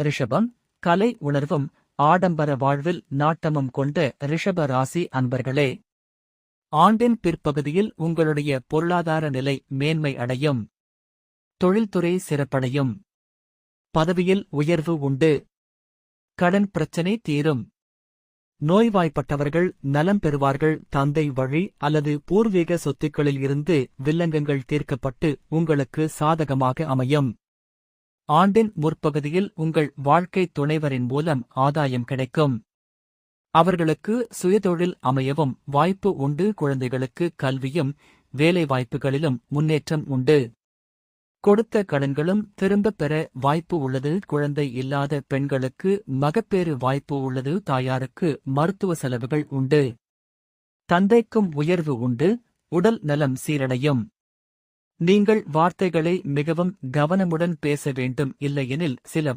ரிஷபம், கலை உணர்வும் ஆடம்பர வாழ்வில் நாட்டமும் கொண்ட ரிஷப ராசி அன்பர்களே. ஆண்டின் பிற்பகுதியில் உங்களுடைய பொருளாதார நிலை மேன்மை அடையும். தொழில்துறை சிறப்படையும். பதவியில் உயர்வு உண்டு. கடன் பிரச்சினை தீரும். நோய்வாய்ப்பட்டவர்கள் நலம் பெறுவார்கள். தந்தை வழி அல்லது பூர்வீக சொத்துக்களில் இருந்து வில்லங்கங்கள் தீர்க்கப்பட்டு உங்களுக்கு சாதகமாக அமையும். ஆண்டின் முற்பகுதியில் உங்கள் வாழ்க்கை துணைவரின் மூலம் ஆதாயம் கிடைக்கும். அவர்களுக்கு சுயதொழில் அமையவும் வாய்ப்பு உண்டு. குழந்தைகளுக்கு கல்வியும் வேலைவாய்ப்புகளிலும் முன்னேற்றம் உண்டு. கொடுத்த கடன்களும் திரும்பப் பெற வாய்ப்பு உள்ளது. குழந்தை இல்லாத பெண்களுக்கு மகப்பேறு வாய்ப்பு உள்ளது. தாயாருக்கு மருத்துவ செலவுகள் உண்டு. தந்தைக்கும் உயர்வு உண்டு. உடல் நலம் சீரடையும். நீங்கள் வார்த்தைகளை மிகவும் கவனமுடன் பேச வேண்டும். இல்லையெனில் சில